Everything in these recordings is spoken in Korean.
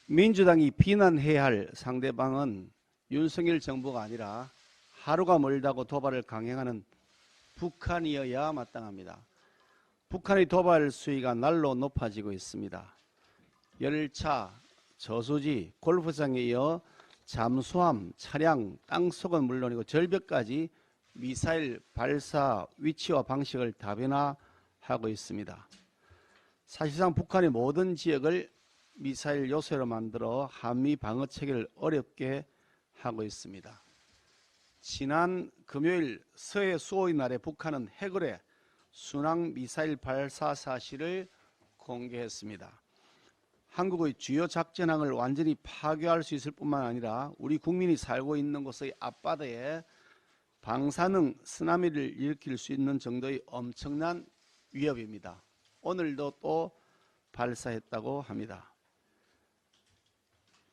민주당이 비난해야 할 상대방은 윤석열 정부가 아니라 하루가 멀다고 도발을 강행하는 북한이어야 마땅합니다. 북한의 도발 수위가 날로 높아지고 있습니다. 열차, 저수지, 골프장에 이어 잠수함, 차량, 땅속은 물론이고 절벽까지 미사일 발사 위치와 방식을 다변화하고 있습니다. 사실상 북한의 모든 지역을 미사일 요새로 만들어 한미 방어 체계를 어렵게 하고 있습니다. 지난 금요일 서해 수호의 날에 북한은 해골의 순항 미사일 발사 사실을 공개했습니다. 한국의 주요 작전항을 완전히 파괴할 수 있을 뿐만 아니라 우리 국민이 살고 있는 곳의 앞바다에 방사능 쓰나미를 일으킬 수 있는 정도의 엄청난 위협입니다. 오늘도 또 발사했다고 합니다.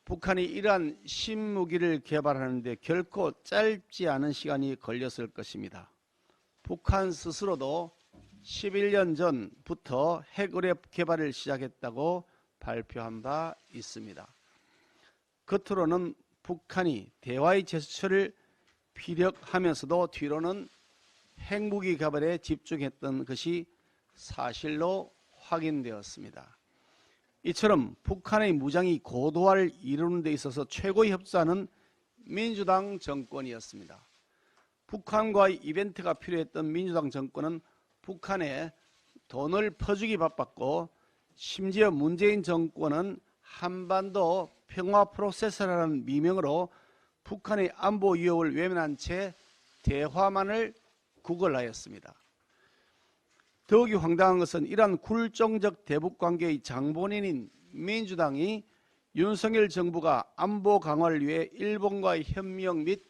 북한이 이러한 신무기를 개발하는 데 결코 짧지 않은 시간이 걸렸을 것입니다. 북한 스스로도 11년 전부터 핵의뢰 개발을 시작했다고 발표한 바 있습니다. 겉으로는 북한이 대화의 제스처를 피력하면서도 뒤로는 핵무기 개발에 집중했던 것이 사실로 확인되었습니다. 이처럼 북한의 무장이 고도화를 이루는 데 있어서 최고의 협조자는 민주당 정권이었습니다. 북한과의 이벤트가 필요했던 민주당 정권은 북한에 돈을 퍼주기 바빴고 심지어 문재인 정권은 한반도 평화 프로세서라는 미명으로 북한의 안보 위협을 외면한 채 대화만을 구걸하였습니다. 더욱이 황당한 것은 이러한 굴종적 대북관계의 장본인인 민주당이 윤석열 정부가 안보 강화를 위해 일본과의 협력 및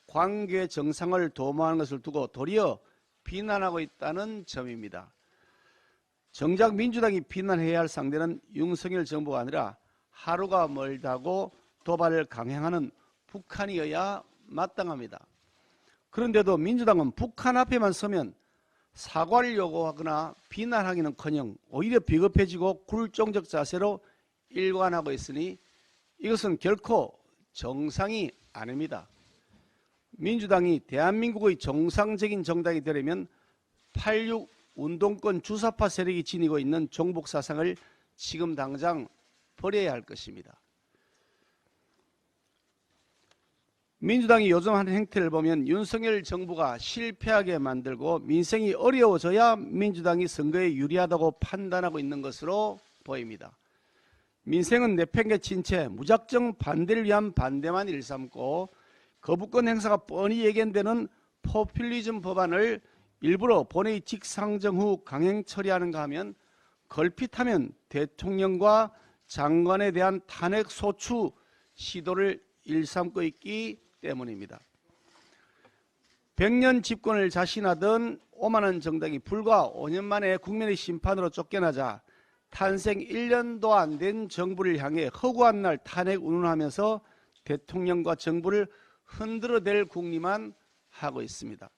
관계 정상을 도모하는 것을 두고 도리어 비난하고 있다는 점입니다. 정작 민주당이 비난해야 할 상대는 윤석열 정부가 아니라 하루가 멀다고 도발을 강행하는 북한이어야 마땅합니다. 그런데도 민주당은 북한 앞에만 서면 사과를 요구하거나 비난하기는커녕 오히려 비겁해지고 굴종적 자세로 일관하고 있으니 이것은 결코 정상이 아닙니다. 민주당이 대한민국의 정상적인 정당이 되려면 8.6 운동권 주사파 세력이 지니고 있는 종북 사상을 지금 당장 버려야 할 것입니다. 민주당이 요즘 하는 행태를 보면 윤석열 정부가 실패하게 만들고 민생이 어려워져야 민주당이 선거에 유리하다고 판단하고 있는 것으로 보입니다. 민생은 내팽개친 채 무작정 반대를 위한 반대만 일삼고 거부권 행사가 뻔히 예견되는 포퓰리즘 법안을 일부러 본회의 직상정 후 강행 처리하는가 하면 걸핏하면 대통령과 장관에 대한 탄핵 소추 시도를 일삼고 있기 때문입니다. 100년 집권을 자신하던 오만한 정당이 불과 5년 만에 국민의 심판으로 쫓겨나자 탄생 1년도 안 된 정부를 향해 허구한 날 탄핵 운운하면서 대통령과 정부를 흔들어댈 궁리만 하고 있습니다.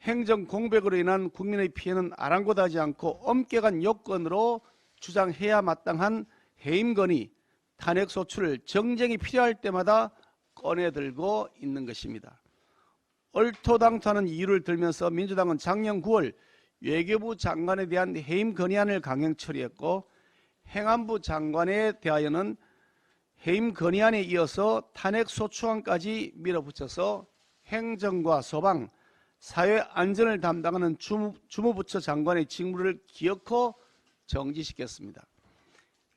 행정 공백으로 인한 국민의 피해는 아랑곳하지 않고 엄격한 요건으로 주장해야 마땅한 해임건의, 탄핵소추를 정쟁이 필요할 때마다 꺼내들고 있는 것입니다. 얼토당토하는 이유를 들면서 민주당은 작년 9월 외교부 장관에 대한 해임 건의안을 강행 처리했고 행안부 장관에 대하여는 해임 건의안에 이어서 탄핵소추안까지 밀어붙여서 행정과 소방, 사회안전을 담당하는 주무부처 장관의 직무를 기어코 정지시켰습니다.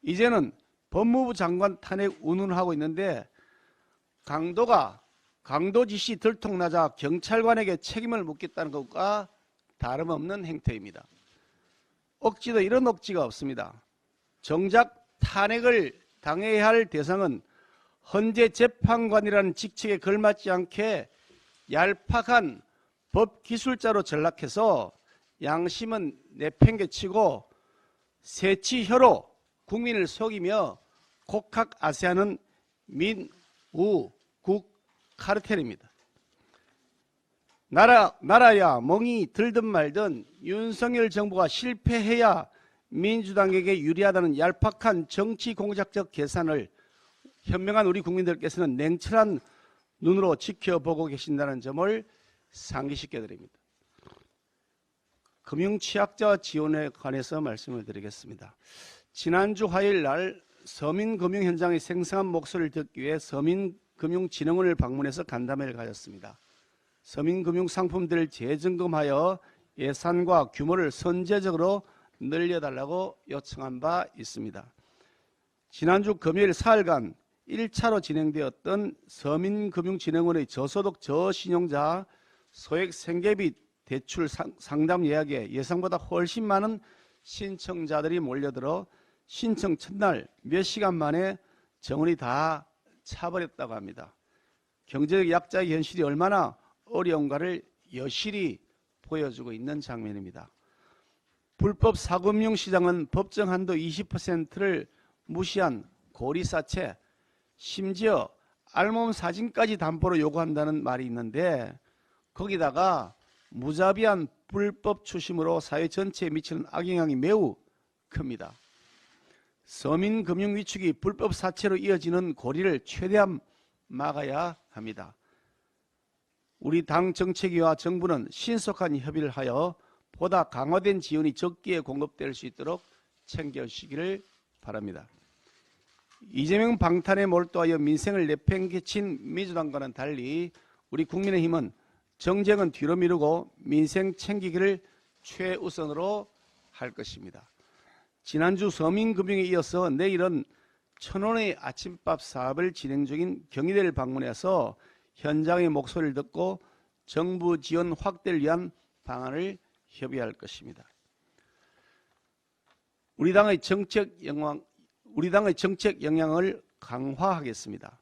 이제는 법무부 장관 탄핵 운운하고 있는데 강도 지시 들통나자 경찰관에게 책임을 묻겠다는 것과 다름없는 행태입니다. 억지도 이런 억지가 없습니다. 정작 탄핵을 당해야 할 대상은 헌재 재판관이라는 직책에 걸맞지 않게 얄팍한 법기술자로 전락해서 양심은 내팽개치고 새치혀로 국민을 속이며 곡학아세하는 민우국 카르텔입니다. 나라야 멍이 들든 말든 윤석열 정부가 실패해야 민주당에게 유리하다는 얄팍한 정치 공작적 계산을 현명한 우리 국민들께서는 냉철한 눈으로 지켜보고 계신다는 점을 상기시켜 드립니다. 금융취약자 지원에 관해서 말씀을 드리겠습니다. 지난주 화요일 날 서민금융 현장의 생생한 목소리를 듣기 위해 서민금융진흥원을 방문해서 간담회를 가졌습니다. 서민금융 상품들을 재점검하여 예산과 규모를 선제적으로 늘려달라고 요청한 바 있습니다. 지난주 금요일 사흘간 1차로 진행되었던 서민금융진흥원의 저소득 저신용자 소액 생계비 대출 상담 예약에 예상보다 훨씬 많은 신청자들이 몰려들어 신청 첫날 몇 시간 만에 정원이 다 차버렸다고 합니다. 경제적 약자의 현실이 얼마나 어려운가를 여실히 보여주고 있는 장면입니다. 불법 사금융 시장은 법정 한도 20%를 무시한 고리사채, 심지어 알몸 사진까지 담보로 요구한다는 말이 있는데 거기다가 무자비한 불법 추심으로 사회 전체에 미치는 악영향이 매우 큽니다. 서민금융 위축이 불법 사채로 이어지는 고리를 최대한 막아야 합니다. 우리 당 정책위와 정부는 신속한 협의를 하여 보다 강화된 지원이 적기에 공급될 수 있도록 챙겨주시기를 바랍니다. 이재명 방탄에 몰두하여 민생을 내팽개친 민주당과는 달리 우리 국민의힘은 정쟁은 뒤로 미루고 민생 챙기기를 최우선으로 할 것입니다. 지난주 서민금융에 이어서 내일은 1,000원의 아침밥 사업을 진행 중인 경희대를 방문해서 현장의 목소리를 듣고 정부 지원 확대를 위한 방안을 협의할 것입니다. 우리 당의 정책 영향을 강화하겠습니다.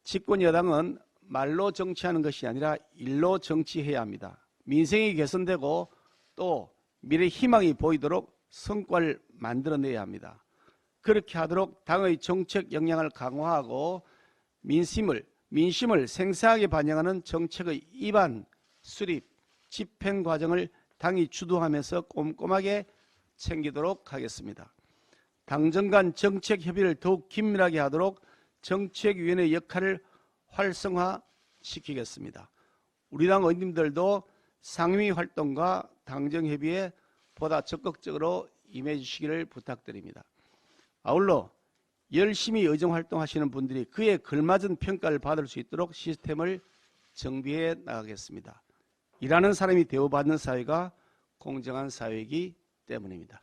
집권 여당은 말로 정치하는 것이 아니라 일로 정치해야 합니다. 민생이 개선되고 또 미래 희망이 보이도록 성과를 만들어내야 합니다. 그렇게 하도록 당의 정책 역량을 강화하고 민심을 생생하게 반영하는 정책의 입안, 수립, 집행 과정을 당이 주도하면서 꼼꼼하게 챙기도록 하겠습니다. 당정 간 정책 협의를 더욱 긴밀하게 하도록 정책위원회 역할을 활성화시키겠습니다. 우리 당 의원님들도 상임위 활동과 당정 협의에 보다 적극적으로 임해 주시기를 부탁드립니다. 아울러 열심히 의정활동하시는 분들이 그에 걸맞은 평가를 받을 수 있도록 시스템을 정비해 나가겠습니다. 일하는 사람이 대우받는 사회가 공정한 사회이기 때문입니다.